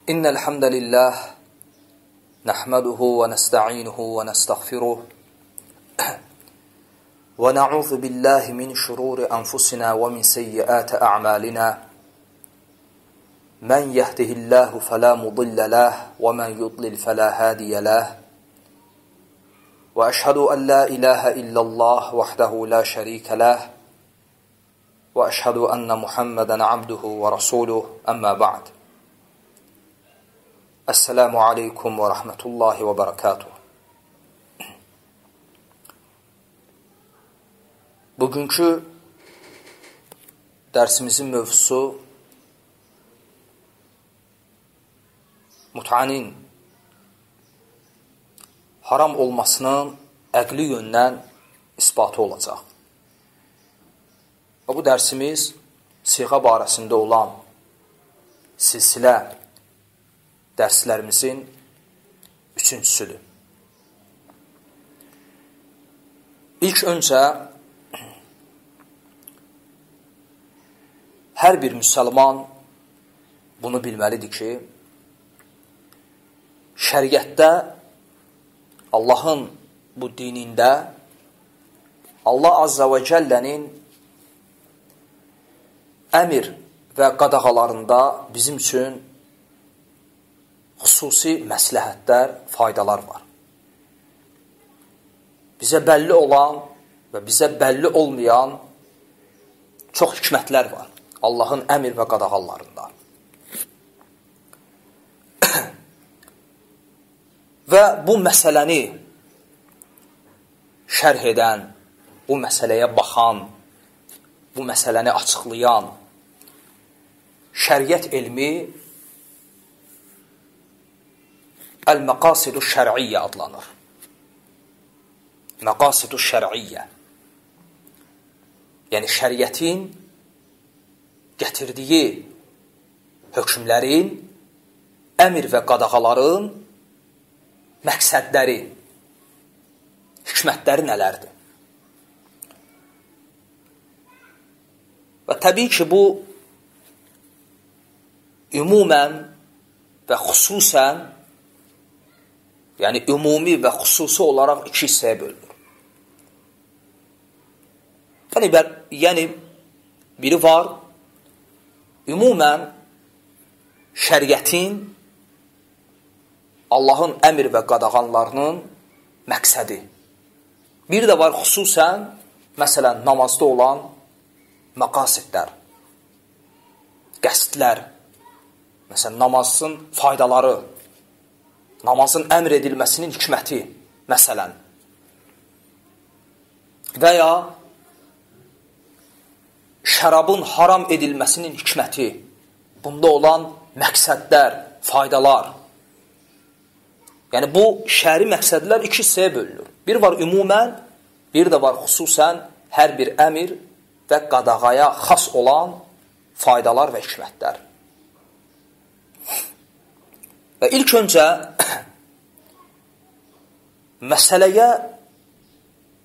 إن الحمد لله نحمده ونستعينه ونستغفره ونعوذ بالله من شرور أنفسنا ومن سيئات أعمالنا من يهده الله فلا مضل له ومن يضلل فلا هادي له وأشهد أن لا إله إلا الله وحده لا شريك له وأشهد أن محمدا عبده ورسوله أما بعد Esselamu aleykum və rəhmətullahi və bərəkatuhu. Bugünkü dərsimizin mövzusu mut'anin haram olmasının əqli yöndən isbatı olacaq. Və bu dərsimiz siğa barəsində olan silsilə dərslərimizin üçüncüsüdür. İlk öncə hər bir müsəlman bunu bilməlidir ki, şəriətdə, Allahın bu dinində, Allah Azza və Cəllənin əmr və qadağalarında bizim üçün xüsusi məsləhətlər, faydalar var. Bizə bəlli olan və bizə bəlli olmayan çox hikmətlər var Allahın əmr və qadağalarında. Və bu məsələni şərh edən, bu məsələyə baxan, bu məsələni açıqlayan şəriət elmi Əl-Məqasidu Şər'iyyə adlanır. Məqasidu Şər'iyyə. Yəni, şəriətin gətirdiyi hökmlərin, əmr və qadağaların məqsədləri, hikmətləri nələrdir? Və təbii ki, bu ümumən və xüsusən, yəni ümumi və xüsusi olaraq iki hissəyə bölünür. Yəni, biri var, ümumən şəriətin, Allahın əmr və qadağalarının məqsədi. Bir də var xüsusən, məsələn, namazda olan məqasidlər, qəsdlər, məsələn, namazın faydaları, namazın əmr edilməsinin hikməti, məsələn. Və ya şərabın haram edilməsinin hikməti, bunda olan məqsədlər, faydalar. Yəni, bu şəri məqsədlər iki hissəyə bölünür. Bir var ümumən, bir də var xüsusən hər bir əmr və qadağaya xas olan faydalar və hikmətlər. Və ilk öncə məsələyə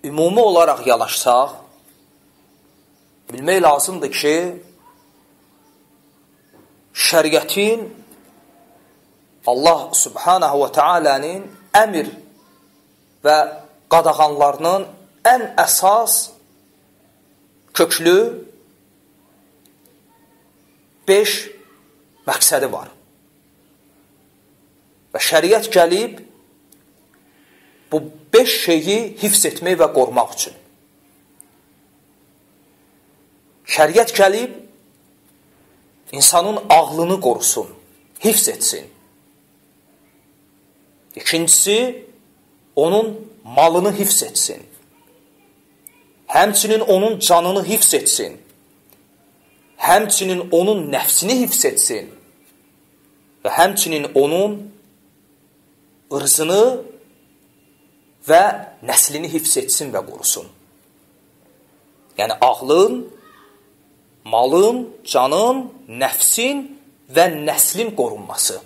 ümumi olaraq yanaşsaq, bilmək lazımdır ki, şəriətin Allah Subhanahu və Teala'nın əmr və qadağanlarının ən əsas köklü 5 məqsədi var. Və şəriət gəlib bu 5 şeyi hifz etmək və qorumaq üçün. Şəriət gəlib insanın ağlını qorusun, hifz etsin. İkincisi, onun malını hifz etsin. Həmçinin onun canını hifz etsin. Həmçinin onun nəfsini hifz etsin. Və həmçinin onun ırzını və nəslini hifz etsin və qorusun. Yəni, ağlın, malın, canın, nəfsin və nəslin qorunması.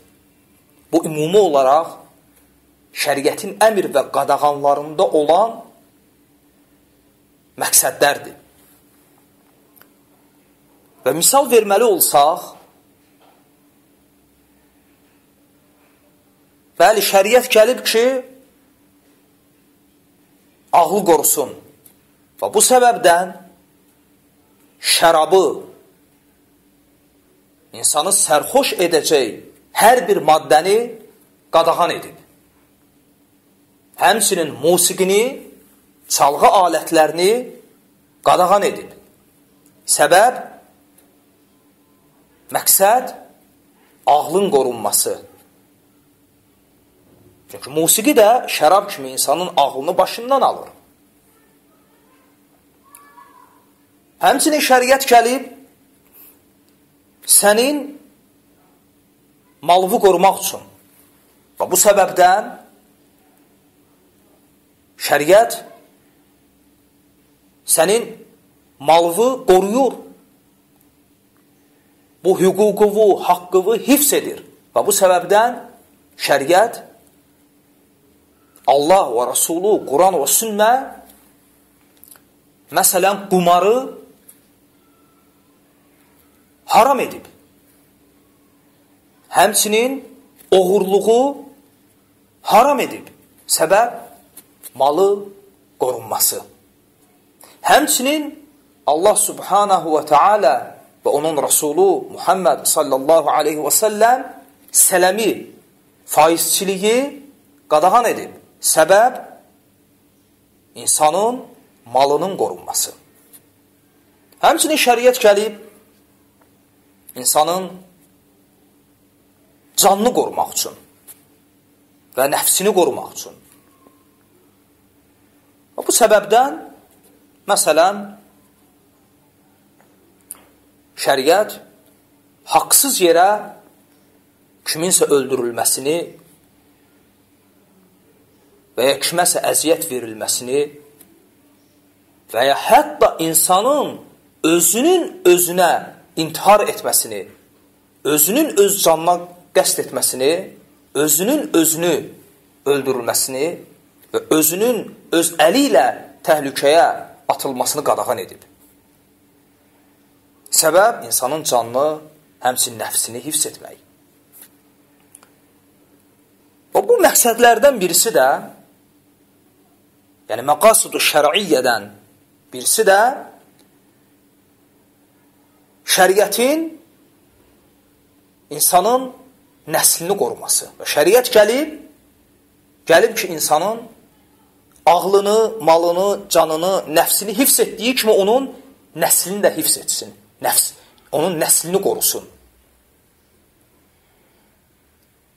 Bu, ümumi olaraq şəriətin əmr və qadağanlarında olan məqsədlərdir. Və misal verməli olsaq, Bəli, şəriət gəlib ki, ağlı qorusun. Və bu səbəbdən şərabı, insanı sərxoş edəcək hər bir maddəni qadağan edib. Həmçinin musiqini, çalğı alətlərini qadağan edib. Səbəb, məqsəd, ağlın qorunması. Çünki musiqi də şərab kimi insanın ağlını başından alır. Həmçinin şəriət gəlib, sənin malını qorumaq üçün. Və bu səbəbdən şəriət sənin malını qoruyur. Bu hüququnu, haqqını hifz edir. Və bu səbəbdən şəriət Allah və Rasulü, Quran və sünnə məsələn qumarı haram edib. Həmçinin oğurluğu haram edib. Səbəb malı qorunması. Həmçinin Allah subhanahu və teala və onun Rasulü Muhammed sallallahu aleyhi və səlləm sələmi, faizçiliyi qadağan edib. Səbəb insanın malının qorunması. Həmçinin şəriət gəlib insanın canını qorumaq üçün və nəfsini qorumaq üçün. Və bu səbəbdən məsələn şəriət haqsız yerə kiminsə öldürülməsini və ya kiməsə əziyyət verilməsini və ya hətta insanın özünün özünə intihar etməsini, özünün öz canına qəsd etməsini, özünün özünü öldürülməsini və özünün öz əli ilə təhlükəyə atılmasını qadağan edib. Səbəb insanın canını, həmçinin nəfsini hifz etmək. Və bu məqsədlərdən birisi də, yəni məqasıd-ı şər'iyyədən birisi də şəriətin insanın nəslini qoruması. Və şəriət gəlib ki, insanın ağlını, malını, canını, nəfsini hifz etdiyi kimi onun nəslini də hifz etsin. Onun nəslini qorusun.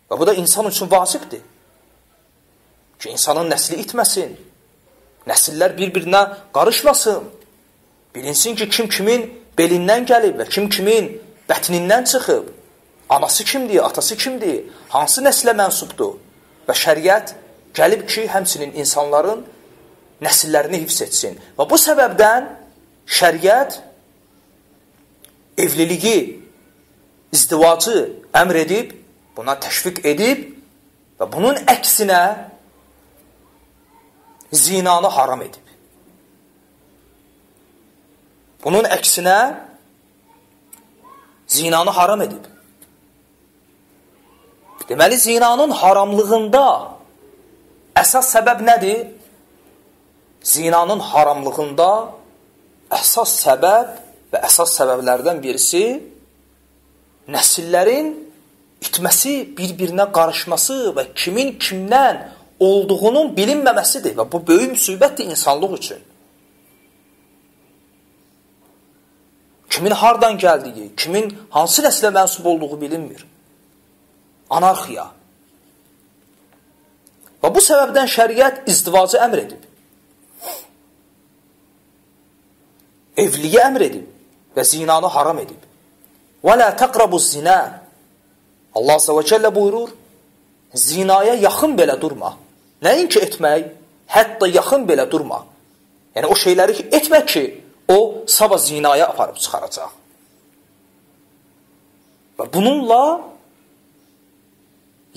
Və bu da insan üçün vacibdir. Ki, insanın nəsli itməsin. Nəsillər bir-birinə qarışmasın. Bilinsin ki, kim kimin belindən gəlib və kim kimin bətnindən çıxıb. Anası kimdir, atası kimdir, hansı nəslə mənsubdur. Və şəriət gəlib ki, həmçinin insanların nəsillərini hifz etsin. Və bu səbəbdən şəriət evliliyi, izdivacı əmr edib, buna təşviq edib və bunun əksinə zinanı haram edib. Bunun əksinə zinanı haram edib. Deməli, zinanın haramlığında əsas səbəb nədir? Zinanın haramlığında əsas səbəb və əsas səbəblərdən birisi nəsillərin itməsi, bir-birinə qarışması və kimin kimdən olduğunun bilinməməsidir. Və bu böyük müsibətdir insanlıq üçün. Kimin hardan gəldiyi, kimin hansı nəslə mənsub olduğu bilinmir. Anarxiya. Və bu səbəbdən şəriət izdivacı əmr edib. Evliliyi əmr edib və zinanı haram edib. Və lə təqrabuz zinə. Allah Azze və Cəllə buyurur, zinaya yaxın belə durma. Nəinki etmək, hətta yaxın belə durma. Yəni o şeyləri etmək ki, o sabah zinaya aparıb çıxaracaq. Və bununla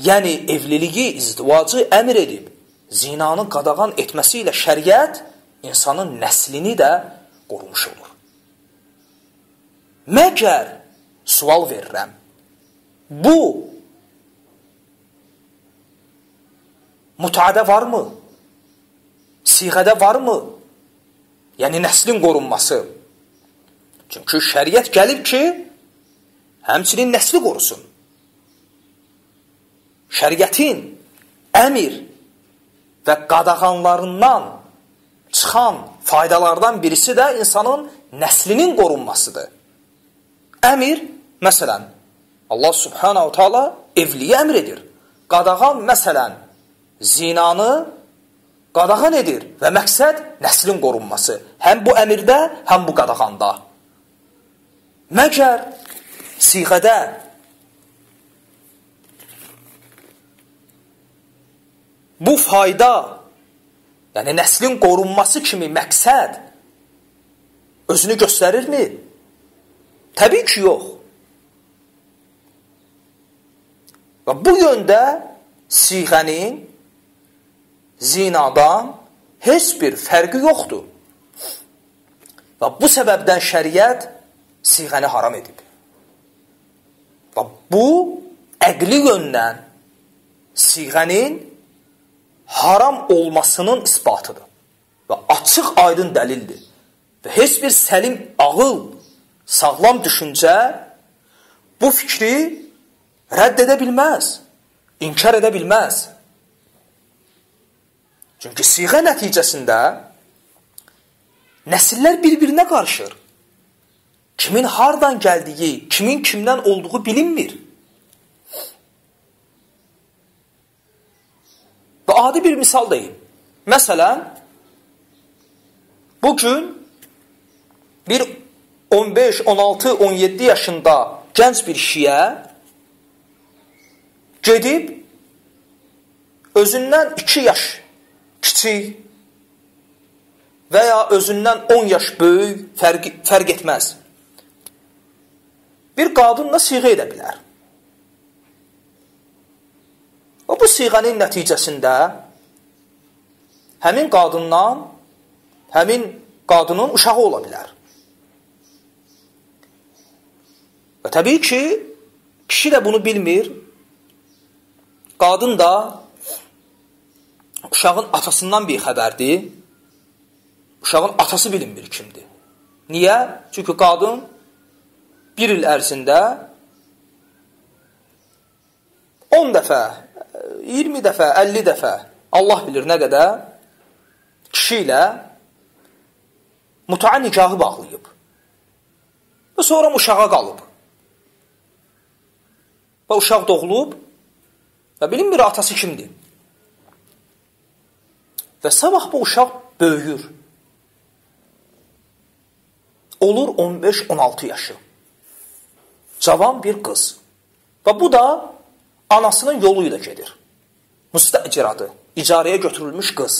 yəni evliliyi, izdivacı əmr edib, zinanın qadağan etməsi ilə şəriət insanın nəslini də qorumuş olur. Məgər, sual verirəm, bu mutadə varmı? Siğədə varmı? Yəni, nəslin qorunması. Çünki şəriət gəlib ki, həmçinin nəsli qorusun. Şəriətin əmir və qadağanlarından çıxan faydalardan birisi də insanın nəslinin qorunmasıdır. Əmir, məsələn, Allah subhanahu ta'ala evliyə əmr edir. Qadağan, məsələn, zinanı qadağan edir və məqsəd nəslin qorunması. Həm bu əmirdə, həm bu qadağanda. Məgər siğədə bu fayda, yəni nəslin qorunması kimi məqsəd özünü göstərirmi? Təbii ki, yox. Və bu yöndə siğənin zinadan heç bir fərqi yoxdur. Və bu səbəbdən şəriət siğəni haram edib. Və bu, əqli yöndən siğənin haram olmasının isbatıdır. Və açıq aydın dəlildir. Və heç bir səlim ağıl, sağlam düşüncə bu fikri rədd edə bilməz, inkar edə bilməz. Çünki siğə nəticəsində nəsillər bir-birinə qarışır. Kimin hardan gəldiyi, kimin kimdən olduğu bilinmir. Və adi bir misal deyim. Məsələn, bugün bir 15, 16, 17 yaşında gənc bir şiə gedib özündən 2 yaş kiçik və ya özündən 10 yaş böyük fərq etməz. Bir qadınla siğə edə bilər. Və bu siğənin nəticəsində həmin qadının uşağı ola bilər. Və təbii ki, kişi də bunu bilmir. Qadın da uşağın atasından bir xəbərdir. Uşağın atası bilinmir kimdir. Niyə? Çünki qadın bir il ərzində 10 dəfə, 20 dəfə, 50 dəfə, Allah bilir nə qədər kişi ilə mütəə nikahı bağlayıb. Və sonra uşağa qalıb. Və uşaq doğulub və bilinmir atası kimdir. Və sabah bu uşaq böyüyür. Olur 15-16 yaşı. Cavan bir qız. Və bu da anasının yolu ilə gedir. Müstəciradır. İcarəyə götürülmüş qız.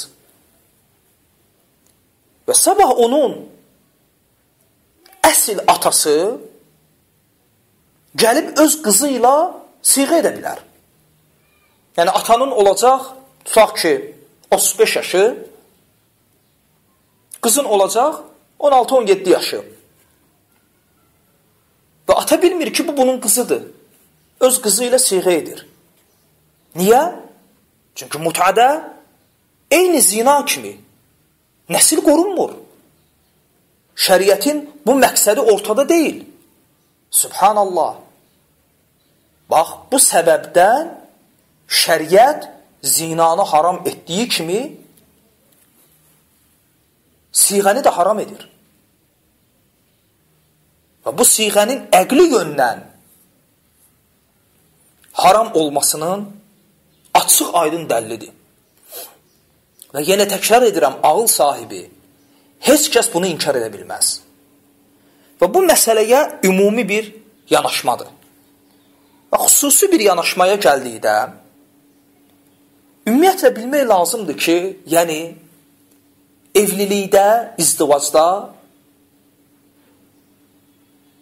Və sabah onun əsl atası gəlib öz qızı ilə siğə edə bilər. Yəni, atanın olacaq, tutaq ki, 35 yaşı, qızın olacaq 16-17 yaşı. Və ata bilmir ki, bu bunun qızıdır. Öz qızı ilə siğə edir. Niyə? Çünki mütəədə eyni zina kimi nəsil qorunmur. Şəriətin bu məqsədi ortada deyil. Subhanallah. Bax, bu səbəbdən şəriət zinanı haram etdiyi kimi siğəni də haram edir. Və bu siğənin əqli yöndən haram olmasının açıq aydın dəllidir. Və yenə təkrar edirəm, ağıl sahibi heç kəs bunu inkar edə bilməz. Və bu məsələyə ümumi bir yanaşmadır. Və xüsusi bir yanaşmaya gəldikdə, ümumiyyətlə bilmək lazımdır ki, yəni evlilikdə, izdivacda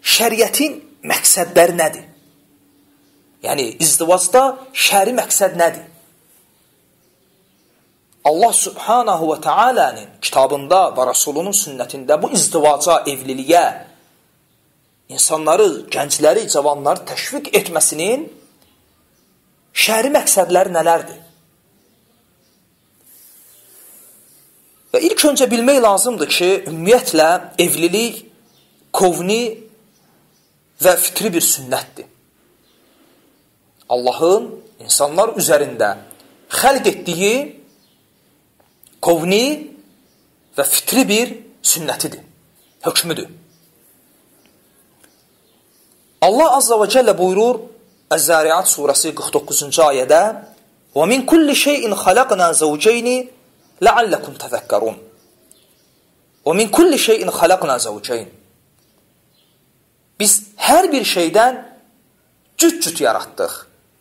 şəriətin məqsədləri nədir? Yəni, izdivacda şəri məqsəd nədir? Allah subhanahu və teala'nın kitabında və Rasulunun sünnətində bu izdivaca, evliliyə insanları, gəncləri, cavanları təşviq etməsinin şəri məqsədləri nələrdir? Və ilk öncə bilmək lazımdır ki, ümumiyyətlə evlilik kovni və fitri bir sünnətdir. Allahın insanlar üzərində xəlq etdiyi kovni və fitri bir sünnətidir, hökmüdür. Allah Azza və Cəllə buyurur Əz-Zariat surəsi 49-cu ayədə وَمِنْ كُلِّ شَيْءٍ خَلَقْنَا زَوْجَيْنِ لَعَلَّكُمْ تَذَكَّرُونَ وَمِنْ كُلِّ شَيْءٍ خَلَقْنَا زَوْجَيْنِ Biz hər bir şeydən cüt-cüt yaratdıq,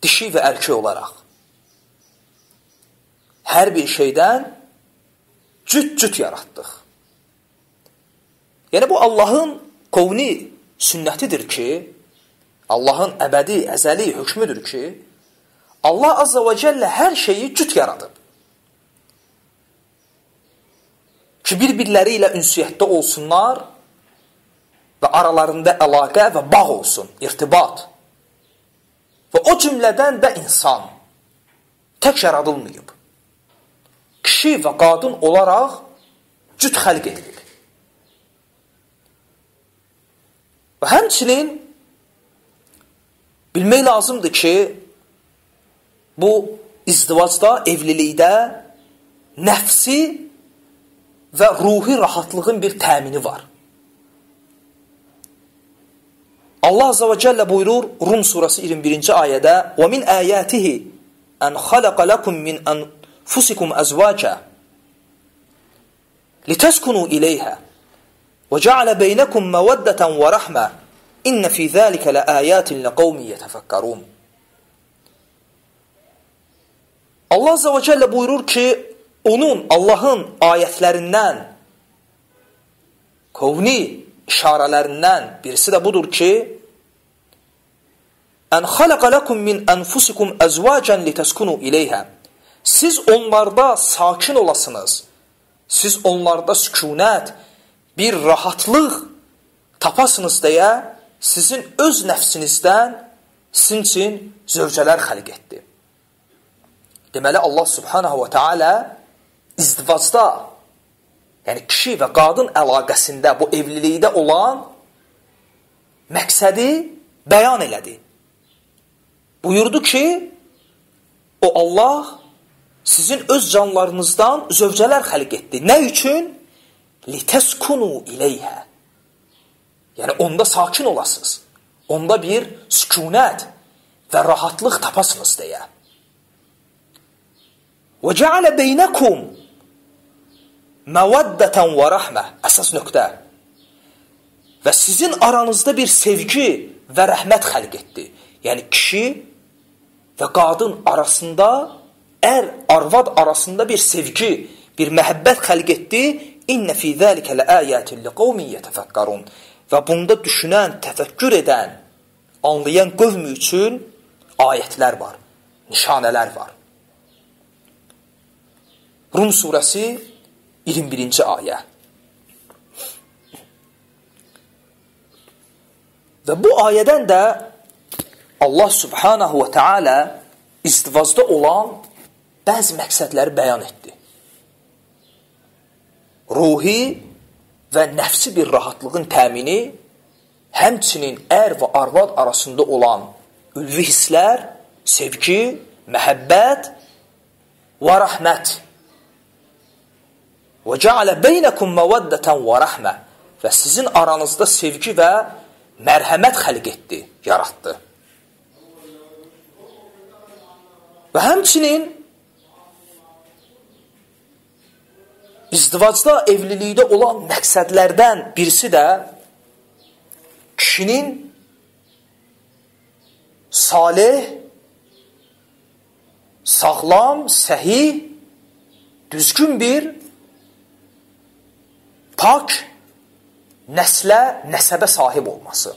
dişi və erkək olaraq. Hər bir şeydən cüt-cüt yaratdıq. Yəni, bu Allahın qovni sünnətidir ki, Allahın əbədi, əzəli hökmüdür ki, Allah Azza və Cəllə hər şeyi cüt yaradıb. Ki, bir-birləri ilə ünsiyyətdə olsunlar və aralarında əlaqə və bağ olsun, irtibat. Və o cümlədən də insan tək yaradılmayıb. Kişi və qadın olaraq cüt xəlq edilib. Və həmçinin bilmək lazımdır ki, bu izdivacda, evlilikdə nəfsi və ruhi rahatlığın bir təmini var. Allah Azza və Cəllə buyurur Rum surəsi 21-ci ayədə وَمِنْ آيَاتِهِ أَنْ خَلَقَ لَكُمْ مِنْ أَنْفُسِكُمْ أَزْوَاجًا لِتَسْكُنُوا إِلَيْهَا وَجَعَلَ بَيْنَكُمْ مَوَدَّةً وَرَحْمَةً إِنَّ فِي ذَلِكَ لَآيَاتٍ لِقَوْمٍ يَتَفَكَّرُونَ Allah Azza və Cəllə buyurur ki, Allahın ayətlərindən, kovni işarələrindən birisi də budur ki, Ən xələqə ləkum min ənfusikum əzvacən litəskunu iləyhə. Siz onlarda sakin olasınız, siz onlarda sükunət, bir rahatlıq tapasınız deyə sizin öz nəfsinizdən sizin üçün zövcələr xəlq etdi. Deməli, Allah Subhanahu və Teala izdivacda, yəni kişi və qadın əlaqəsində, bu evlilikdə olan məqsədi bəyan elədi. Buyurdu ki, o Allah sizin öz canlarınızdan zövcələr xəlq etdi. Nə üçün? Litəskunu iləyhə. Yəni, onda sakin olasınız. Onda bir sükunət və rahatlıq tapasınız deyə. وَجَعَلَ بَيْنَكُمْ مَوَدَّةً وَرَحْمَةً Əsas nöqtə. Və sizin aranızda bir sevgi və rəhmət xəlq etdi. Yəni, kişi və qadın arasında, arvad arasında bir sevgi, bir məhəbbət xəlq etdi. İnnə fī zəlikə ləəyətin liqavmin yətəfəkkərun. Və bunda düşünən, təfəkkür edən, anlayan qövm üçün ayətlər var, nişanələr var. Rum surəsi 21-ci ayə. Və bu ayədən də Allah Subhanahu və Teala izdivacda olan bəzi məqsədləri bəyan etdi. Ruhi və nəfsi bir rahatlığın təmini, həmçinin və arvad arasında olan ülvi hisslər, sevgi, məhəbbət və rəhmət. وَجَعَلَ بَيْنَكُمْ مَوَدَّةً وَرَحْمَةً Və sizin aranızda sevgi və mərhəmət xəlq etdi, yaratdı. Və həmçinin izdivacda, evlilikdə olan məqsədlərdən birisi də kişinin salih, sağlam, səhih, düzgün bir pak, nəslə, nəsəbə sahib olması.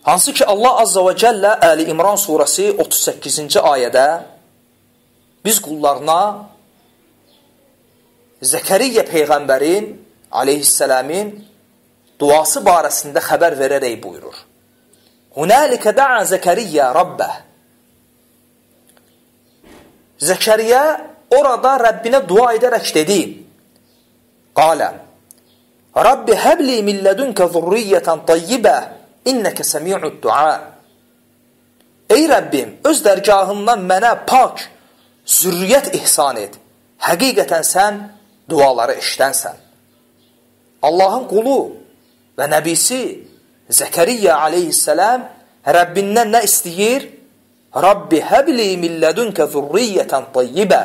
Hansı ki, Allah Azza və Cəllə Əli İmran surəsi 38-ci ayədə biz qullarına Zəkəriyyə Peyğəmbərin aleyhissələmin duası barəsində xəbər verərək buyurur. Hunəlikə də'a Zəkəriyyə Rabbəh. Zəkəriyə orada Rəbbinə dua edərək dedi: Qalə, Rabbi həbli min lədunkə zurriyyətən tayyibə, innəkə səmi'ud dua. Ey Rəbbim, öz dərgahından mənə pak, zürriyyət ihsan et. Həqiqətən sən duaları eşidənsən. Allahın qulu və nəbisi Zəkəriyyə aleyhissələm Rəbbindən nə istəyir? Rabbi həbli min lədunkə zurriyyətən tayyibə.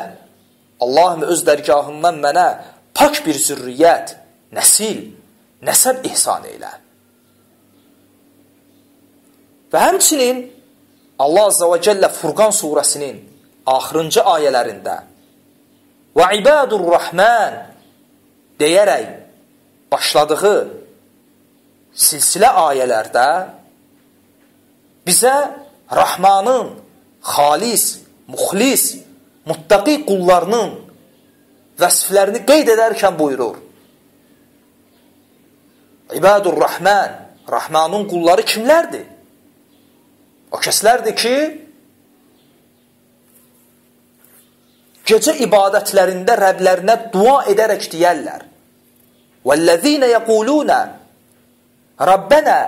Allahım, öz dərgahından mənə pak bir zürriyyət, nəsil, nəsəb ihsan eylə. Və həmçinin Allah Azza və Cəllə Furqan surəsinin axırıncı ayələrində və ibadur rəhmən deyərək başladığı silsilə ayələrdə bizə Rahmanın xalis, muxlis, muttaqi qullarının vəsflərini qeyd edərkən buyurur. İbadur Rəhmən, Rahmanın qulları kimlərdir? O kəslərdir ki, gecə ibadətlərində Rəblərinə dua edərək deyərlər. وَالَّذِينَ يَقُولُونَ رَبَّنَا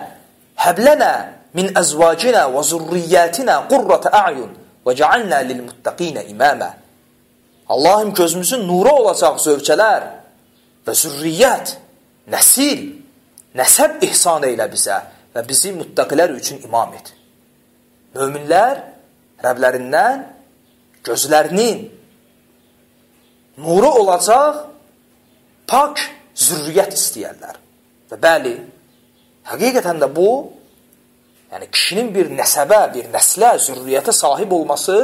هَبْ لَنَا min əzvacina və zurriyyətina qurrata a'yun və cəalna lilmuttaqina imama. Allahım, gözümüzün nuru olacaq zövcələr və zürriyyət, nəsil, nəsəb ihsan eylə bizə və bizi muttaqilər üçün imam et. Möminlər Rəblərindən gözlərinin nuru olacaq pak zürriyyət istəyərlər. Və bəli, həqiqətən də bu, yəni kişinin bir nəsəbə, bir nəslə, zürriyyətə sahib olması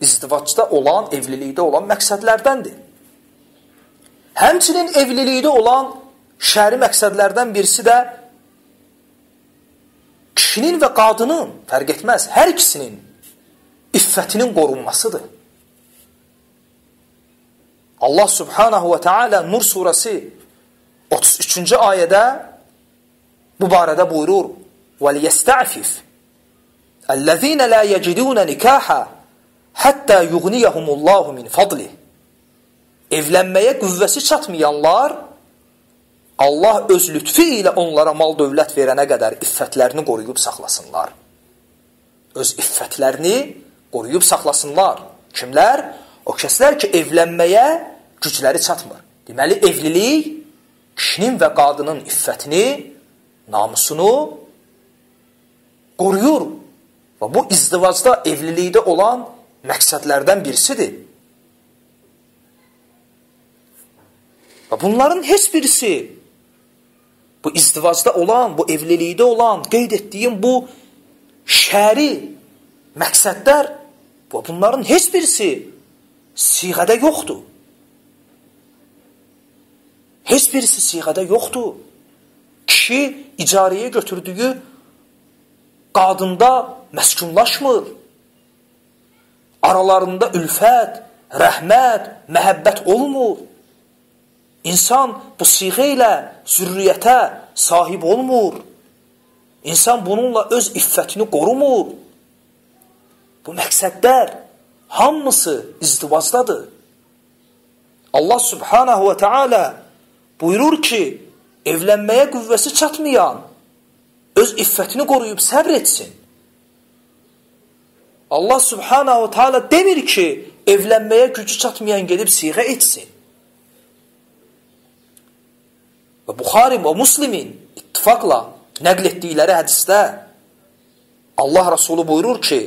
izdivacda olan, evlilikdə olan məqsədlərdəndir. Həmçinin evlilikdə olan şəri məqsədlərdən birisi də kişinin və qadının, fərq etməz, hər ikisinin iffətinin qorunmasıdır. Allah Subhanahu və Teala Nur surəsi 33-cü ayədə bu barədə buyurur: وَلْيَسْتَعْفِفْ الَّذ۪ينَ لَا يَجِدُونَ نِكَاحًا حَتَّى يُغْنِيَهُمُ اللّٰهُ مِنْ فَضْلِهِ. Evlənməyə qüvvəsi çatmayanlar, Allah öz lütfi ilə onlara mal dövlət verənə qədər iffətlərini qoruyub saxlasınlar. Öz iffətlərini qoruyub saxlasınlar. Kimlər? O kəslər ki, evlənməyə gücləri çatmır. Deməli, evlilik kişinin və qadının iffətini, namusunu qoruyur və bu izdivacda, evlilikdə olan məqsədlərdən birisidir. Və bunların heç birisi, bu izdivacda olan, bu evlilikdə olan, qeyd etdiyim bu şəri məqsədlər, bunların heç birisi siğədə yoxdur. Heç birisi siğədə yoxdur. Kişi icarəyə götürdüyü qadında məskunlaşmır. Aralarında ülfət, rəhmət, məhəbbət olmur. İnsan bu siğə ilə zürriyyətə sahib olmur. İnsan bununla öz iffətini qorumur. Bu məqsədlər hamısı izdivacdadır. Allah Subhanahu və Teala buyurur ki, evlənməyə qüvvəsi çatmayan öz iffətini qoruyub səbr etsin. Allah Subhanahu wa Taala demir ki, evlənməyə gücü çatmayan gedib siğə etsin. Və Buxari və Müslimin ittifaqla nəql etdikləri hədisdə Allah Rasulü buyurur ki,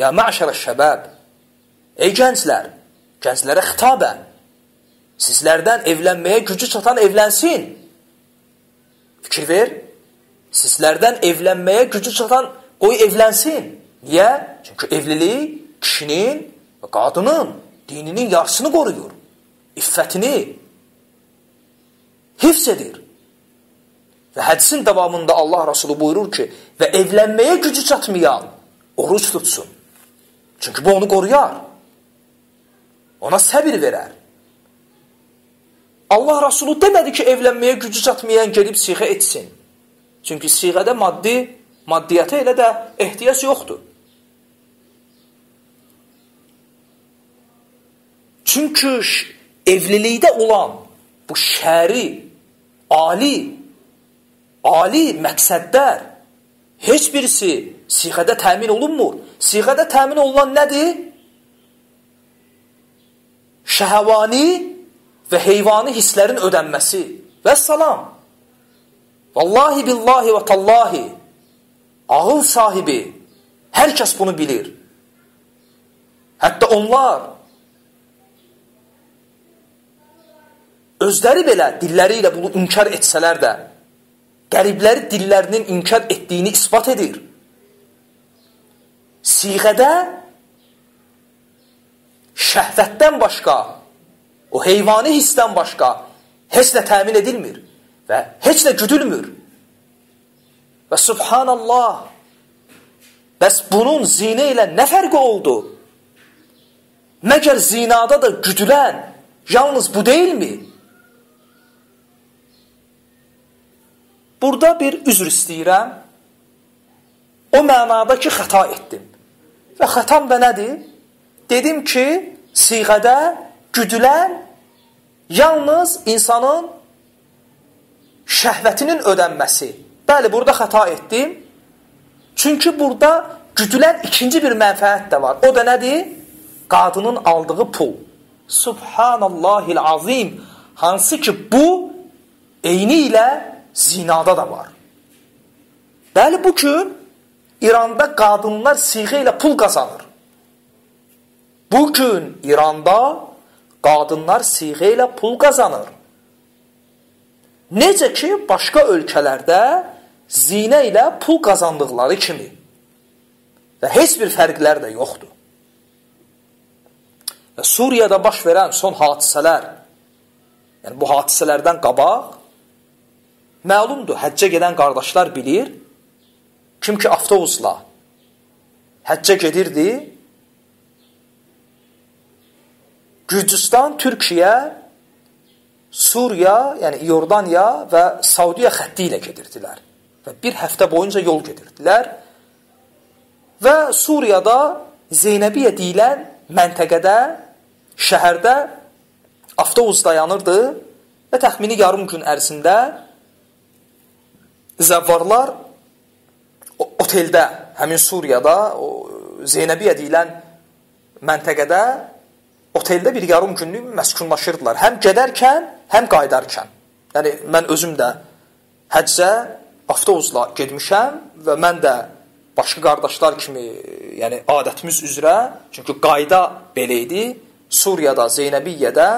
ya məşərə şəbəb, ey gənclər, gənclərə xitabən, sizlərdən evlənməyə gücü çatan evlənsin. Fikir ver, sizlərdən evlənməyə gücü çatan qoy evlənsin. Niyə? Çünki evlilik kişinin və qadının dininin yarısını qoruyur. İffətini hifz edir. Və hədisin davamında Allah Rasulü buyurur ki, və evlənməyə gücü çatmayan oruç tutsun. Çünki bu onu qoruyar. Ona səbir verər. Allah Rasulü demədi ki, evlənməyə gücü çatmayan gedib siğə etsin. Çünki siğədə maddiyyata elə də ehtiyac yoxdur. Çünki evlilikdə olan bu şəri, ali məqsədlər heç birisi siğədə təmin olunmur. Siğədə təmin olunan nədir? Şəhəvani və heyvani hisslərin ödənməsi. Və salam. Vallahi billahi və tallahi. Ağıl sahibi. Hər kəs bunu bilir. Hətta onlar özləri belə dilləri ilə bunu inkar etsələr də, qəribləri dillərinin inkar etdiyini isbat edir. Siğədə şəhvətdən başqa, o heyvani hissdən başqa heç nə təmin edilmir və heç nə güdülmür. Və subhanallah, bəs bunun zinə ilə nə fərqi oldu? Məgər zinada da güdülən yalnız bu deyilmi? Burada bir üzr istəyirəm. O mənada ki, xəta etdim. Və xətam da nədir? Dedim ki, siğədə güdülən yalnız insanın şəhvətinin ödənməsi. Bəli, burada xəta etdim. Çünki burada güdülən ikinci bir mənfəət də var. O da nədir? Qadının aldığı pul. Subhanallahil azim. Hansı ki, bu eyni ilə zinada da var. Bəli, bu gün İranda qadınlar siğə ilə pul qazanır. Bugün İranda qadınlar siğə ilə pul qazanır. Necə ki, başqa ölkələrdə zinə ilə pul qazandıqları kimi. Və heç bir fərqlər də yoxdur. Və Suriyada baş verən son hadisələr, yəni bu hadisələrdən qabaq, məlumdur, həccə gedən qardaşlar bilir, kim ki avtobusla həccə gedirdi, Gürcüstan, Türkiyə, Suriya, yəni Yordaniya və Saudiya xətti ilə gedirdilər. Və bir həftə boyunca yol gedirdilər. Və Suriyada Zeynəbiyyə deyilən məntəqədə, şəhərdə avtobus dayanırdı və təxmini yarım gün ərzində zəvvarlar oteldə, həmin Suriyada, Zeynəbiyyə deyilən məntəqədə, oteldə bir yarım günlük məskunlaşırdılar. Həm gedərkən, həm qaydarkən. Yəni, mən özüm də həccə avtobusla gedmişəm və mən də başqa qardaşlar kimi, yəni adətimiz üzrə, çünki qayda belə idi, Suriyada, Zeynəbiyyədə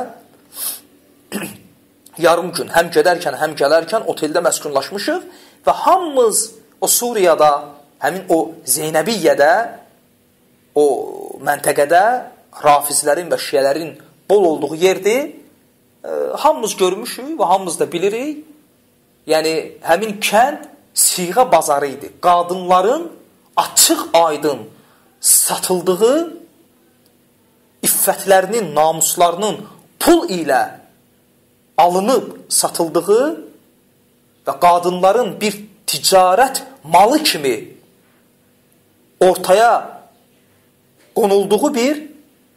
yarım gün həm gedərkən, həm gələrkən oteldə məskunlaşmışıq və hamımız o Suriyada, həmin o Zeynəbiyyədə, o məntəqədə rafizlərin və şiyələrin bol olduğu yerdir, hamımız görmüşük və hamımız da bilirik. Yəni, həmin kənd siğə bazarı idi. Qadınların açıq aydın satıldığı, iffətlərinin, namuslarının pul ilə alınıb satıldığı və qadınların bir ticarət malı kimi ortaya qonulduğu bir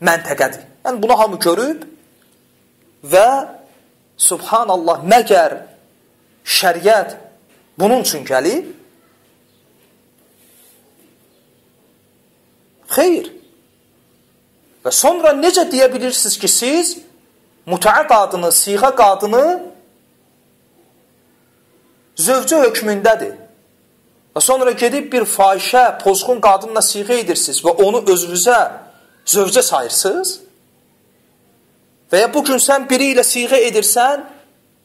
məntəqədir. Yəni, bunu hamı görüb və subhanallah, məgər şəriət bunun üçün gəlib? Xeyr. Və sonra necə deyə bilirsiniz ki, siz mütəə qadını, siğə qadını zövcə hökmündədir. Və sonra gedib bir fahişə, pozğun qadınla siğə edirsiniz və onu özünüzə zövcə sayırsınız. Və ya bugün sən biri ilə siğə edirsən,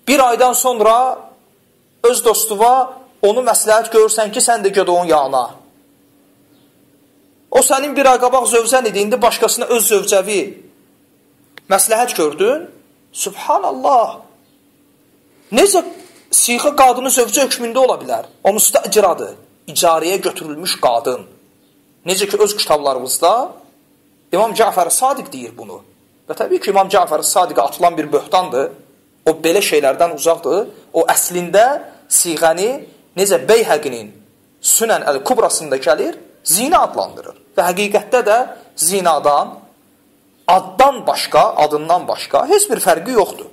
bir aydan sonra öz dostuva onu məsləhət görürsən ki, sən də göd onun yanına. O sənin bir ay qabaq zövcən idi, indi başqasına öz zövcəvi məsləhət gördün. Subhanallah. Necə siğə qadını zövcə hökmündə ola bilər? O müstəciradır. İcarəyə götürülmüş qadın. Necə ki, öz kitablarımızda İmam Cəfər Sadiq deyir bunu. Və təbii ki, İmam Cəfər Sadiqə atılan bir böhtandır. O belə şeylərdən uzaqdır. O əslində siğəni necə Beyhəqinin Sünən Əl-Kubrasında gəlir, zina adlandırır. Və həqiqətdə də zinadan adından başqa heç bir fərqi yoxdur.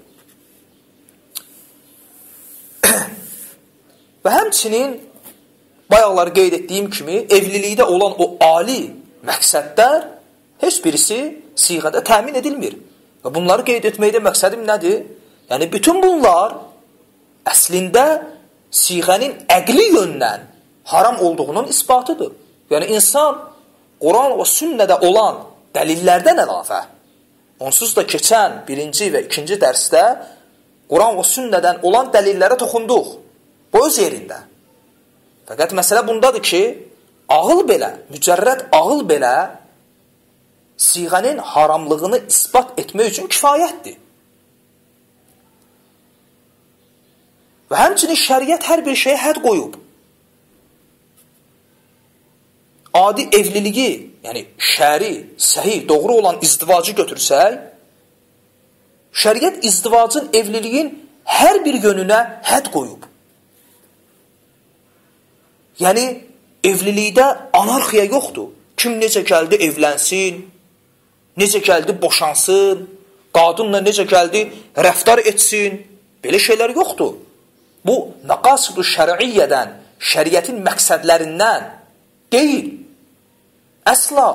Və həmçinin bayaqlar qeyd etdiyim kimi evlilikdə olan o ali məqsədlər heç birisi siğədə təmin edilmir. Və bunları qeyd etməkdə məqsədim nədir? Yəni bütün bunlar əslində siğənin əqli yöndən haram olduğunun isbatıdır. Yəni insan Quran və sünnədə olan dəlillərdən əlavə, onsuz da keçən birinci və ikinci dərsdə Quran və sünnədən olan dəlillərə toxunduq. Bu öz yerində. Fəqət məsələ bundadır ki, ağıl belə, mücərrəd ağıl belə siğənin haramlığını isbat etmək üçün kifayətdir. Və həmçinin şəriət hər bir şeyə hədd qoyub. Adi evliliyi, yəni şəri, səhih, doğru olan izdivacı götürsək, şəriət izdivacın, evliliyin hər bir yönünə hədd qoyub. Yəni, evlilikdə anarxiya yoxdur. Kim necə gəldi evlənsin, necə gəldi boşansın, qadınla necə gəldi rəftar etsin, belə şeylər yoxdur. Bu, məqasidu şəriyyədən, şəriyyətin məqsədlərindən deyil. Əsla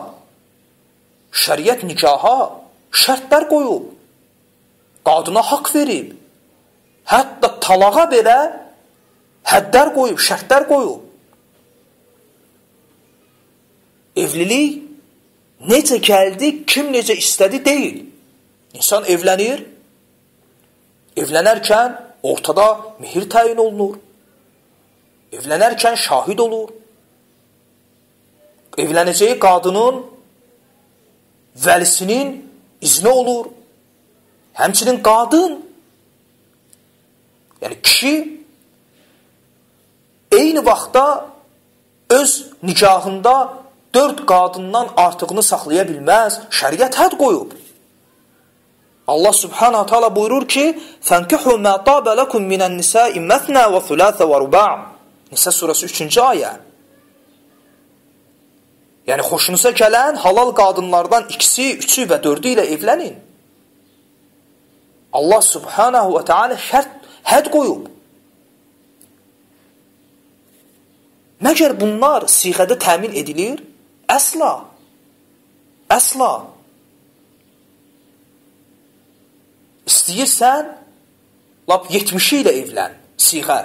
şəriyyət nikaha şərtlər qoyub, qadına haqq verib, hətta talağa belə həddlər qoyub, şərtlər qoyub. Evlilik necə gəldi, kim necə istədi deyil. İnsan evlənir, evlənərkən ortada mehir təyin olunur, evlənərkən şahid olur, evlənəcəyi qadının vəlisinin izni olur, həmçinin qadın, yəni kişi eyni vaxtda öz nikahında 4 qadından artığını saxlaya bilməz, şəriət hədd qoyub. Allah subhanahu ta'ala buyurur ki, فَانْكِحُوا مَا طَابَ لَكُمْ مِنَ النِّسَاءِ مَثْنَا وَثُلَاثَ وَرُبَعٍ Nisa surası 3-cü ayə. Yəni, xoşunuza gələn halal qadınlardan 2-si, 3-ü və 4-ü ilə evlənin. Allah subhanahu wa ta'ala hədd qoyub. Məgər bunlar siğədə təmin edilir? Əsla. Əsla. İstəyirsən, lap 70-i ilə evlən, siğə.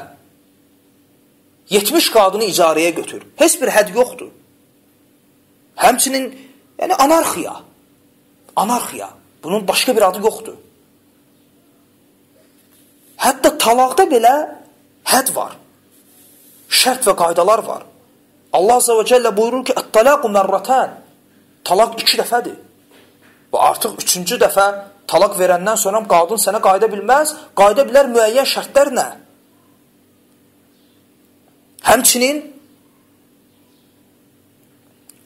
70 qadını icarəyə götür. Heç bir hədd yoxdur. Həmçinin, yəni anarxiya. Anarxiya. Bunun başqa bir adı yoxdur. Hətta talaqda belə hədd var. Şərt və qaydalar var. Allah Azze və Cəllə buyurur ki, Ət-talaqu mərratən. Talaq 2 dəfədir. Və artıq 3-cü dəfə talaq verəndən sonra qadın sənə qayda bilməz, qayda bilər müəyyən şərtlərlə. Həmçinin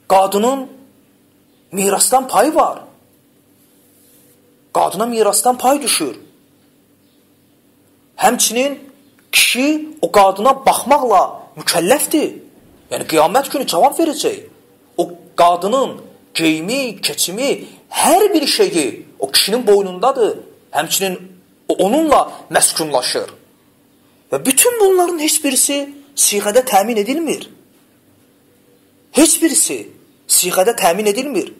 qadının mirasdan payı var. Qadına mirasdan pay düşür. Həmçinin kişi o qadına baxmaqla mükəlləfdir. Yəni, qiyamət günü cavab verəcək. O qadının geyimi, keçimi, hər bir şeyi o kişinin boynundadır. Həmçinin onunla məskunlaşır. Və bütün bunların heç birisi siğədə təmin edilmir. Heç birisi siğədə təmin edilmir.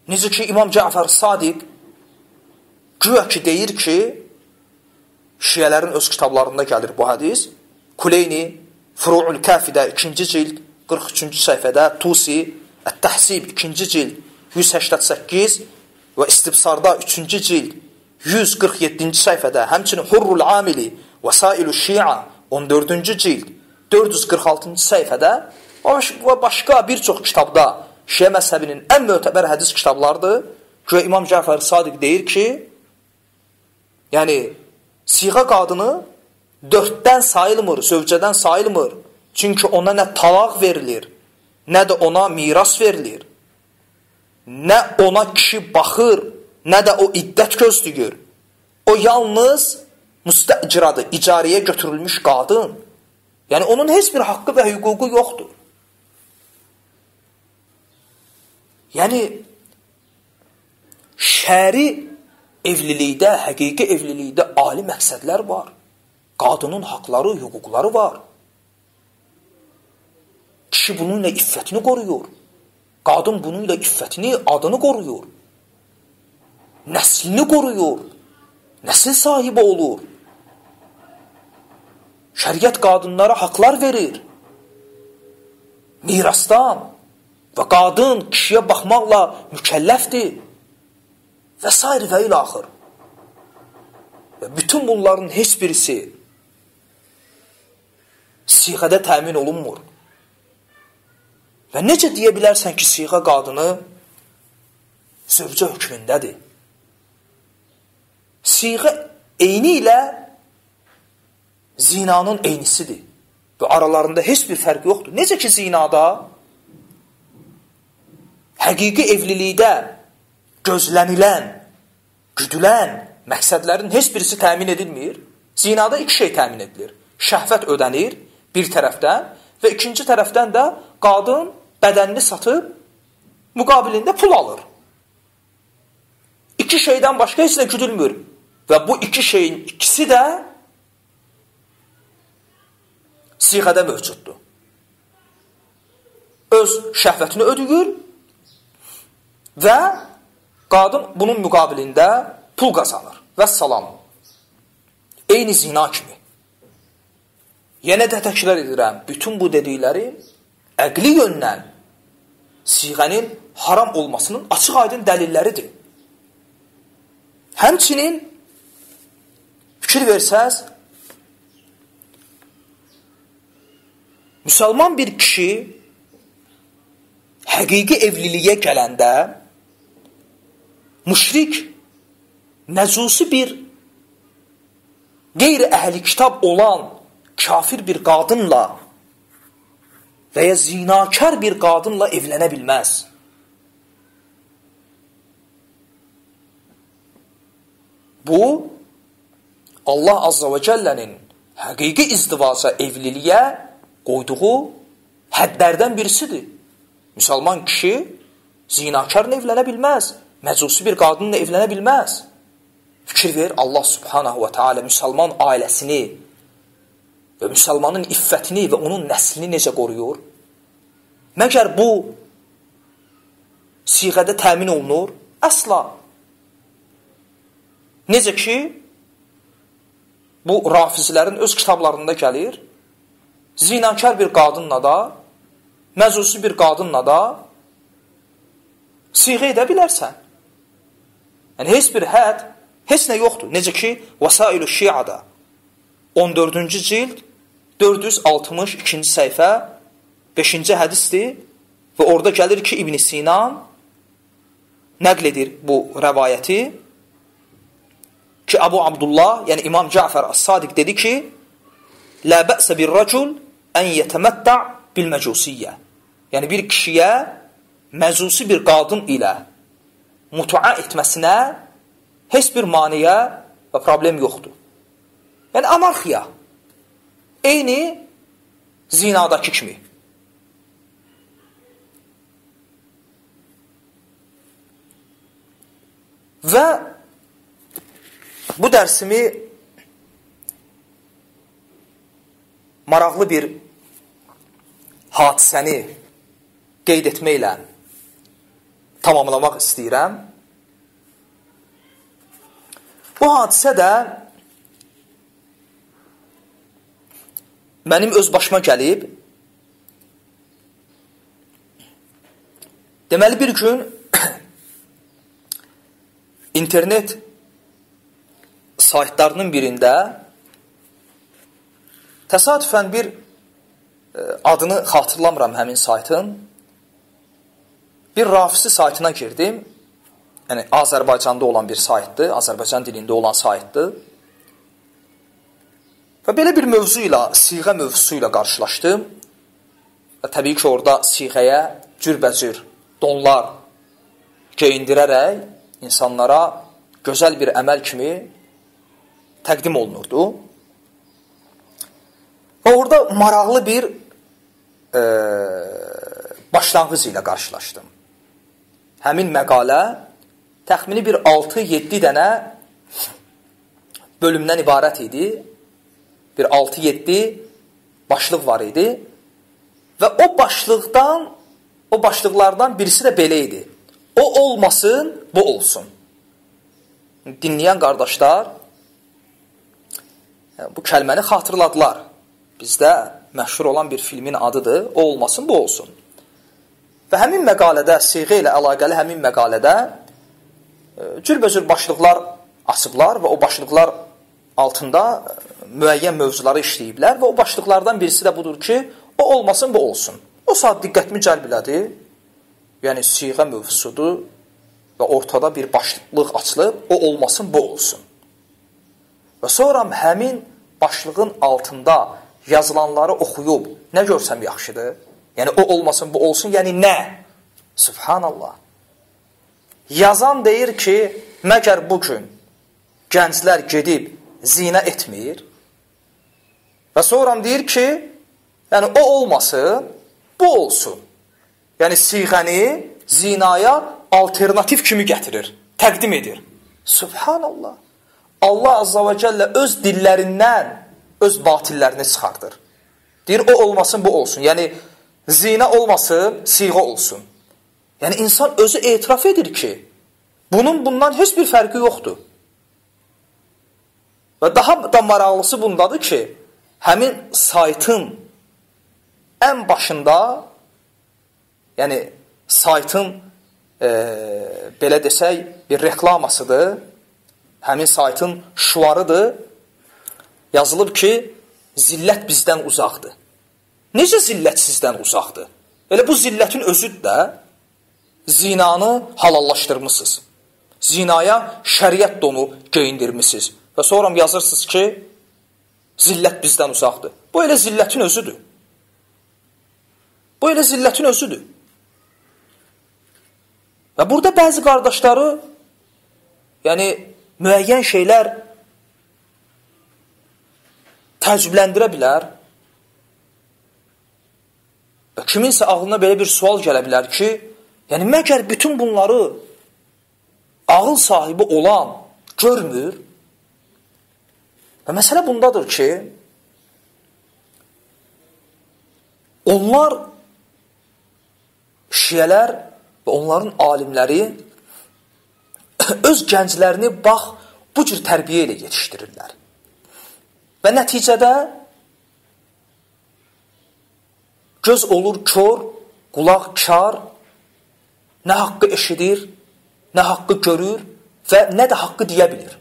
Necə ki, İmam Cəfər Sadiq güya ki, deyir ki, şiyələrin öz kitablarında gəlir bu hədis, Kuleyni, Furu'ul Kafidə 2-ci cild 43-cü səhifədə, Tusi, Ət-Təhsib 2-ci cild 188 və İstibsarda 3-cü cild 147-ci səhifədə, həmçinin Hurrul Amili və Sailu Şia 14-cü cild 446-cı səhifədə və başqa bir çox kitabda Şiə məzhəbinin ən mötəbər hədis kitablardır ki, İmam Cəfər Sadiq deyir ki, yəni, siğə qadını 4-dən sayılmır, zövcədən sayılmır. Çünki ona nə talaq verilir, nə də ona miras verilir. Nə ona kişi baxır, nə də o iddət gözləyir. O yalnız müstəciradır, icarəyə götürülmüş qadın. Yəni, onun heç bir haqqı və hüququ yoxdur. Yəni, şəri evlilikdə, həqiqi evlilikdə ali məqsədlər var. Qadının haqları, hüquqları var. Kişi bununla iffətini qoruyur. Qadın bununla iffətini, adını qoruyur. Nəslini qoruyur. Nəsil sahibi olur. Şəriət qadınlara haqlar verir. Mirasdan və qadın kişiyə baxmaqla mükəlləfdir. Və s. və ilə axır. Və bütün bunların heç birisi siğədə təmin olunmur. Və necə deyə bilərsən ki, siğə qadını zövcə hökmündədir? Siğə eyni ilə zinanın eynisidir. Və aralarında heç bir fərq yoxdur. Necə ki, zinada həqiqi evlilikdə gözlənilən, güdülən məqsədlərin heç birisi təmin edilmir. Zinada iki şey təmin edilir. Şəhvət ödənir bir tərəfdən və ikinci tərəfdən də qadın bədənini satıb müqabilində pul alır. İki şeydən başqa heç nə güdülmür. Və bu iki şeyin ikisi də siğədə mövcuddur. Öz şəhvətini ödəyir və qadın bunun müqabilində pul qazanır. Vəssalam. Eyni zina kimi. Yenə də təkrar edirəm. Bütün bu dedikləri əqli yöndən siğənin haram olmasının açıq aydın dəlilləridir. Həmçinin fikir versəz, müsəlman bir kişi həqiqi evliliyə gələndə müşrik, məcusi bir qeyri-əhli kitab olan kafir bir qadınla və ya zinakar bir qadınla evlənə bilməz. Bu, Allah Azza və Cəllənin həqiqi izdivaca, evliliyə qoyduğu həddlərdən birisidir. Müsəlman kişi zinakarla evlənə bilməz, məcusi bir qadınla evlənə bilməz. Fikir ver, Allah Subhanahu və Teala müsəlman ailəsini və müsəlmanın iffətini və onun nəslini necə qoruyur? Məgər bu siğədə təmin olunur? Əsla. Necə ki, bu rafizlərin öz kitablarında gəlir, zinakar bir qadınla da, məcusi bir qadınla da siğə edə bilərsən. Yəni, heç bir hədd, heç nə yoxdur. Necə ki, Vəsail-ü Şiada 14-cü cild 462-ci səhifə 5-ci hədisdir və orada gəlir ki, İbn Sinan nəql edir bu rəvayəti ki, Əbu Abdullah, yəni İmam Cəfər As-Sadiq dedi ki, Lə bə'sə bir rəcul ən yətəməttə' bil-məcusiyyə. Yəni, bir kişiyə məcusi bir qadın ilə mutua etməsinə heç bir maniyə və problem yoxdur. Yəni, anarxiya. Eyni zinadakı kimi. Və bu dərsimi maraqlı bir hadisəni qeyd etməklə tamamlamaq istəyirəm. Bu hadisə də mənim öz başıma gəlib. Deməli, bir gün internet saytlarının birində təsadüfən bir adını xatırlamıram həmin saytın. Bir rafisi saytına girdim. Yəni, Azərbaycanda olan bir saytdır. Azərbaycan dilində olan saytdır. Və belə bir mövzu ilə, siğə mövzusu ilə qarşılaşdım. Və təbii ki, orada siğəyə cürbəcür donlar geyindirərək insanlara gözəl bir əməl kimi təqdim olunurdu. Və orada maraqlı bir başlanğıc ilə qarşılaşdım. Həmin məqalə təxmini bir 6-7 dənə bölümdən ibarət idi. Bir 6-7 başlıq var idi. Və o başlıqlardan birisi də belə idi. O olmasın, bu olsun. Dinləyən qardaşlar bu kəlməni xatırladılar. Bizdə məşhur olan bir filmin adıdır. O olmasın, bu olsun. Və həmin məqalədə, siğə ilə əlaqəli həmin məqalədə cürbəcür başlıqlar açıblar və o başlıqlar altında müəyyən mövzuları işləyiblər və o başlıqlardan birisi də budur ki, o olmasın, bu olsun. O saat diqqətimi cəlb elədi. Yəni, siğə mövzusudur və ortada bir başlıq açılıb, o olmasın, bu olsun. Və sonra həmin başlığın altında yazılanları oxuyub, nə görsəm yaxşıdır? Yəni, o olmasın, bu olsun, yəni nə? Subhanallah. Yazan deyir ki, məgər bugün gənclər gedib zina etmir? Və sonra deyir ki, yəni o olmasın, bu olsun. Yəni siğəni zinaya alternativ kimi gətirir, təqdim edir. Subhanallah. Allah Azza və Cəllə öz dillərindən öz batillərini çıxardır. Deyir, o olmasın, bu olsun. Yəni, zina olmasın, siğə olsun. Yəni, insan özü etiraf edir ki, bundan heç bir fərqi yoxdur. Və daha da maraqlısı bundadır ki, həmin saytın ən başında, yəni, saytın, belə desək, bir reklamasıdır, həmin saytın şuarıdır, yazılıb ki, zillət bizdən uzaqdır. Necə zillət sizdən uzaqdır? Elə bu zillətin özüdür də, zinanı halallaşdırmışsınız. Zinaya şəriət donu geyindirmişsiniz. Və sonra yazırsınız ki, zillət bizdən uzaqdır. Bu elə zillətin özüdür. Bu elə zillətin özüdür. Və burada bəzi qardaşları, yəni, müəyyən şeylər təəccübləndirə bilər və kiminsə ağlına belə bir sual gələ bilər ki, yəni, məgər bütün bunları ağıl sahibi olan görmür? Və məsələ bundadır ki, onlar, şiyələr və onların alimləri öz gənclərini bax, bu cür tərbiyə ilə yetişdirirlər. Və nəticədə göz olur kör, qulaq kar, nə haqqı eşidir, nə haqqı görür və nə də haqqı deyə bilir.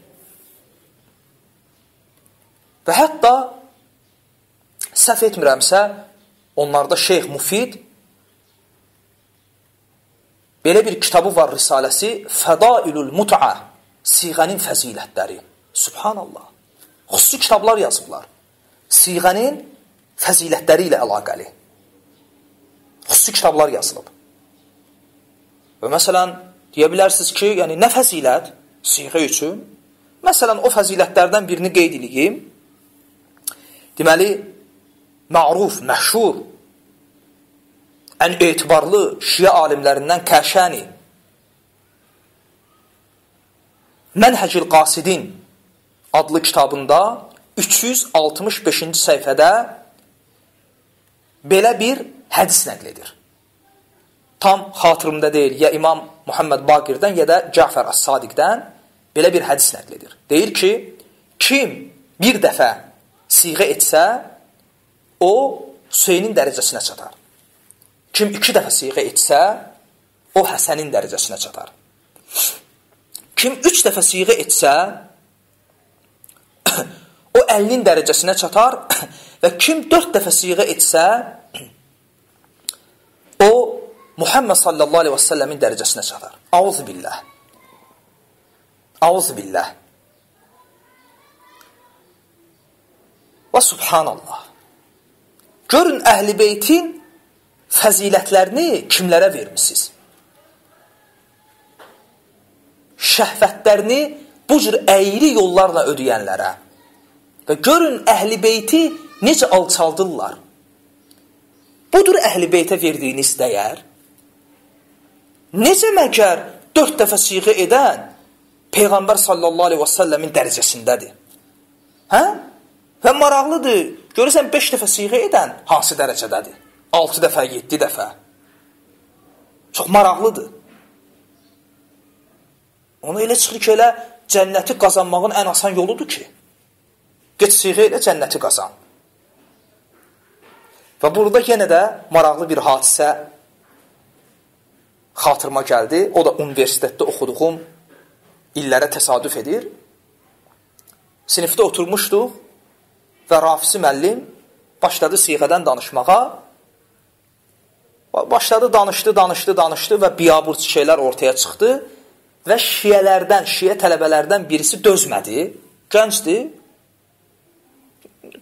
Və hətta səhv etmirəmsə, onlarda Şeyx Mufid belə bir kitabı var, risaləsi Fədailul Mut'a, siğənin fəzilətləri. Subhanallah. Xüsusi kitablar yazıblar. Siğənin fəzilətləri ilə əlaqəli. Xüsusi kitablar yazılıb. Və məsələn, deyə bilərsiniz ki, yəni nə fəzilət siğə üçün? Məsələn, o fəzilətlərdən birini qeyd edeyim. Deməli, məruf, məşhur, ən etibarlı şiə alimlərindən Kəşəni Mənhəcil Qasidin adlı kitabında 365-ci səhifədə belə bir hədis nəql edir. Tam xatırımda deyil, ya İmam Muhammed Baqirdən, ya da Cəfər As-Sadiqdən belə bir hədis nəql edir. Deyir ki, kim bir dəfə siğə etsə, o Hüseynin dərəcəsinə çatar. Kim 2 dəfə siğə etsə, o Həsənin dərəcəsinə çatar. Kim 3 dəfə siğə etsə, o 50-nin dərəcəsinə çatar və kim 4 dəfə siğə etsə, o Muhammed sallallahu aleyhi və səlləmin dərəcəsinə çatar. Auzu billah. Auzu billah. Və subhanallah. Görün, Əhl-i Beytin fəzilətlərini kimlərə vermişsiniz? Şəhvətlərini bu cür əyri yollarla ödəyənlərə. Və görün, Əhl-i Beyti necə alçaldırlar. Budur Əhl-i Beytə verdiyiniz dəyər. Necə məgər 4 dəfə siğə edən Peyğəmbər sallallahu aleyhi və səlləmin dərəcəsindədir. Hə? Və maraqlıdır, görürsən 5 dəfə siğə edən hansı dərəcədədir? 6 dəfə, 7 dəfə. Çox maraqlıdır. Ona elə çıxır ki, elə cənnəti qazanmağın ən asan yoludur ki, get siğə ilə cənnəti qazan. Və burada yenə də maraqlı bir hadisə xatırıma gəldi. O da universitetdə oxuduğum illərə təsadüf edir. Sinifdə oturmuşduq və Rafisi müəllim başladı siğədən danışmağa. Başladı, danışdı və biabırçı şeylər ortaya çıxdı və şiə tələbələrdən birisi dözmədi. Gəncdir,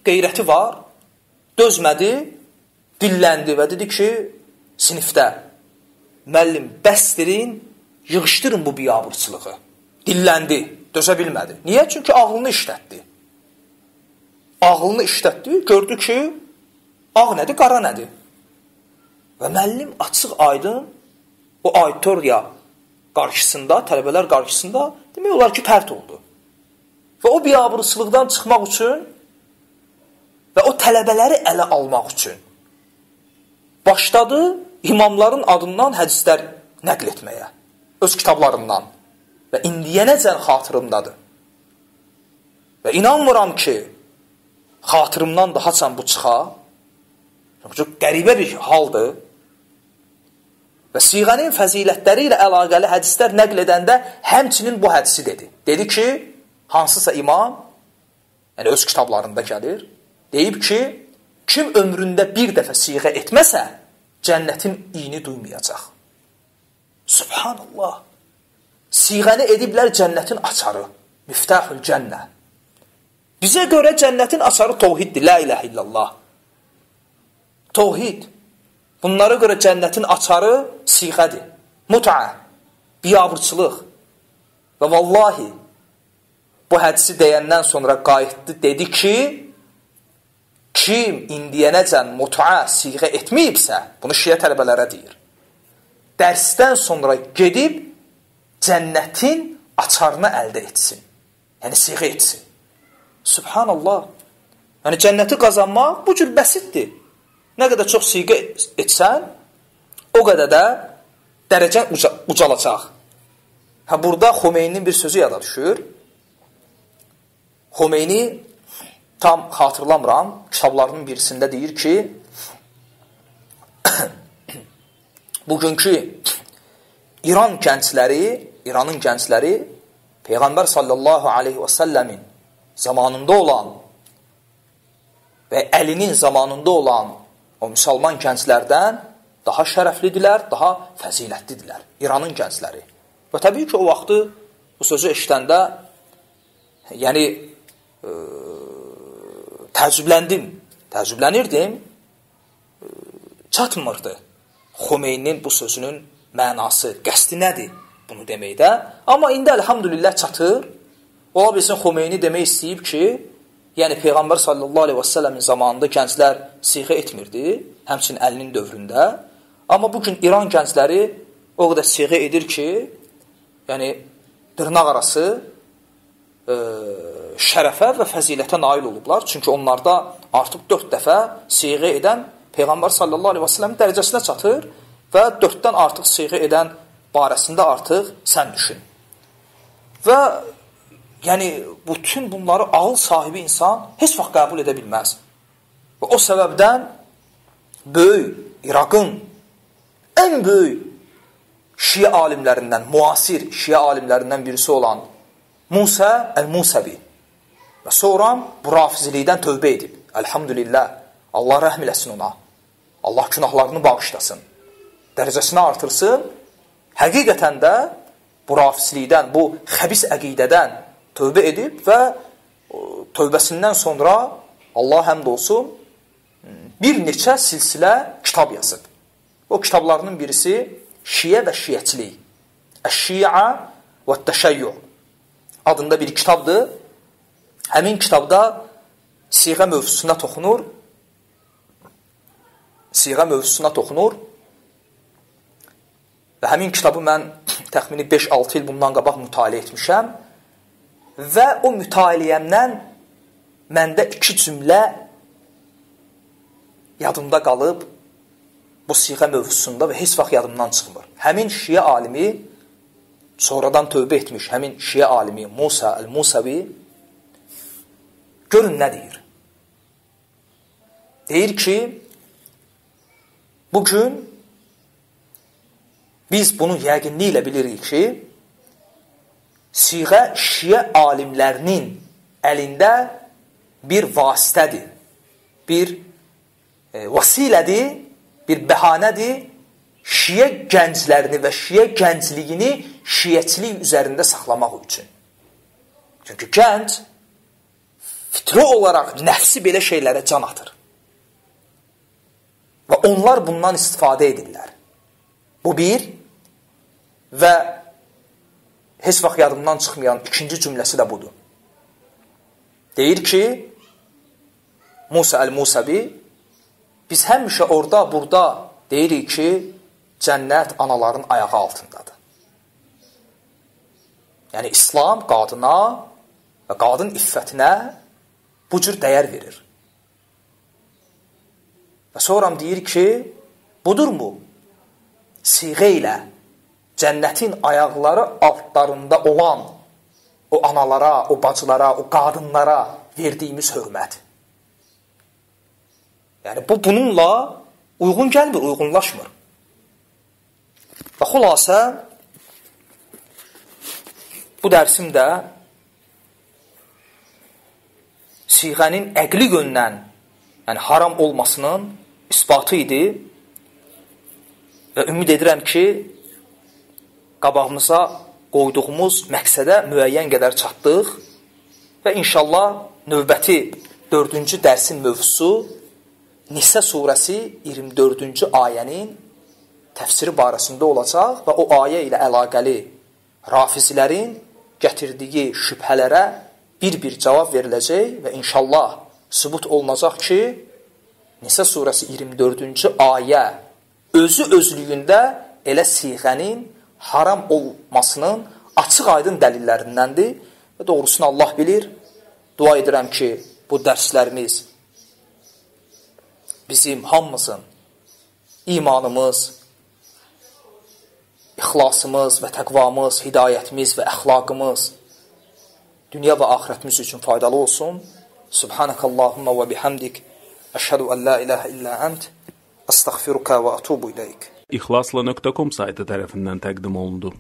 qeyrəti var, dözmədi, dilləndi və dedi ki, sinifdə müəllim bəsdirin, yığışdırın bu biabırçılığı. Dilləndi, dözə bilmədi. Niyə? Çünki ağlını işlətdi. Ağlını işlətdi, gördü ki, ağ nədir, qara nədir? Və müəllim açıq aydın o auditoriya qarşısında, tələbələr qarşısında demək olar ki, pərt oldu. Və o biabırçılıqdan çıxmaq üçün və o tələbələri ələ almaq üçün başladı imamların adından hədislər nəql etməyə, öz kitablarından və indiyənəcən xatırımdadır. Və inanmıram ki, xatırımdan daha can bu çıxa, çox qəribə bir haldır və siğənin fəzilətləri ilə əlaqəli hədislər nəql edəndə həmçinin bu hədisi dedi. Dedi ki, hansısa imam, yəni öz kitablarında gəlir, deyib ki, kim ömründə bir dəfə siğə etməsə, cənnətin iyini duymayacaq. Subhanallah. Siğəni ediblər cənnətin açarı. Miftahul cənnə. Bizə görə cənnətin açarı tovhiddir. La iləhə illallah. Tovhid. Bunlara görə cənnətin açarı siğədir. Mut'a. Biabırçılıq. Və vallahi bu hədisi deyəndən sonra qayıtdı, dedi ki, kim indiyənəcən mut'a siğə etməyibsə, bunu şiə tələbələrə deyir, dərsdən sonra gedib cənnətin açarını əldə etsin. Yəni siğə etsin. Subhanallah. Yəni cənnəti qazanmaq bu cür bəsitdir. Nə qədər çox siğə etsən, o qədər də dərəcən ucalacaq. Ha, burada Xomeynin bir sözü yada düşür. Xomeyni tam xatırlamıram, kitablarının birisində deyir ki, bugünkü İranın gəncləri Peyğəmbər sallallahu aleyhi və səlləmin zamanında olan və Əlinin zamanında olan o müsəlman gənclərdən daha şərəflidirlər, daha fəzilətlidirlər. İranın gəncləri. Və təbii ki, o vaxtı bu sözü eşitəndə yəni təəccüblənirdim, çatmırdı Xomeynin bu sözünün mənası, qəsdi nədir bunu deməkdə. Amma indi əlhamdülillah çatır. Ola bilsin Xomeyni demək istəyib ki, yəni Peyğəmbər sallallahu aleyhi və səlləmin zamanında gənclər siğə etmirdi, həmçinin Əlinin dövründə. Amma bugün İran gəncləri o qədər siğə edir ki, yəni dırnaq arası şərəfə və fəzilətə nail olublar. Çünki onlarda artıq 4 dəfə siğə edən Peyğəmbər sallallahu aleyhi və səlləmin dərəcəsinə çatır və 4-dən artıq siğə edən barəsində artıq sən düşün. Və yəni bütün bunları ağıl sahibi insan heç vaxt qəbul edə bilməz. Və o səbəbdən böyük İraqın ən böyük şiə alimlərindən, müasir şiə alimlərindən birisi olan Musa Əl-Musəvi və sonra bu rafizlikdən tövbə edib. Əlhamdülillah, Allah rəhm eləsin ona. Allah günahlarını bağışlasın, dərəcəsini artırsın. Həqiqətən də bu rafizlikdən, bu xəbis əqidədən tövbə edib və tövbəsindən sonra Allah həmd olsun bir neçə silsilə kitab yazıb. O kitablarının birisi şiə və şiəçilik. Əş-şiə və təşəyyü adında bir kitabdır. Həmin kitabda siğə mövzusuna toxunur. Və həmin kitabı mən təxmini 5-6 il bundan qabaq mütaliə etmişəm və o mütaliəmdən məndə 2 cümlə yadımda qalıb bu siğə mövzusunda və heç vaxt yadımdan çıxmır. Həmin şiə alimi, sonradan tövbə etmiş həmin şiə alimi Musa el-Musavi görün nə deyir. Deyir ki, bugün biz bunu yəqinliklə bilirik ki, siğə şiə alimlərinin əlində bir vasitədir, bir vasilədir, bir bəhanədir, şiə gənclərini və şiə gəncliyini şiəçilik üzərində saxlamaq üçün. Çünki gənc fitri olaraq nəfsi belə şeylərə can atır. Və onlar bundan istifadə edirlər. Bu bir və heç vaxt yadımdan çıxmayan 2-ci cümləsi də budur. Deyir ki, Musa el-Musavi, biz həmişə orada, burada deyirik ki, cənnət anaların ayağı altındadır. Yəni, İslam qadına və qadın iffətinə bu cür dəyər verir. Və sonra deyir ki, budurmu? Siğə ilə cənnətin ayaqları altlarında olan o analara, o bacılara, o qadınlara verdiyimiz hörmət. Yəni, bu bununla uyğun gəlmir, uyğunlaşmır. Və xülasə, bu dərsimdə siğənin əqli yöndən, yəni haram olmasının isbatı idi və ümid edirəm ki, qabağımıza qoyduğumuz məqsədə müəyyən qədər çatdıq və inşallah növbəti 4-cü dərsin mövzusu Nisə surəsi 24-cü ayənin təfsiri barəsində olacaq və o ayə ilə əlaqəli rafizilərin gətirdiyi şübhələrə bir-bir cavab veriləcək və inşallah sübut olunacaq ki, Nisə surəsi 24-cü ayə özlüyündə elə siğənin haram olmasının açıq aydın dəlillərindəndir və doğrusunu Allah bilir. Dua edirəm ki, bu dərslərimiz bizim hamımızın imanımız, ixlasımız və təqvamız, hidayətimiz və əxlaqımız dünya və axirətimiz üçün faydalı olsun. Subhanəkallahumma və bihamdik. Əşhədu ən la ilahə illə ənt. Əstəğfiruka və ətubu iləyik. İxlasla.com saytı tərəfindən təqdim olundu.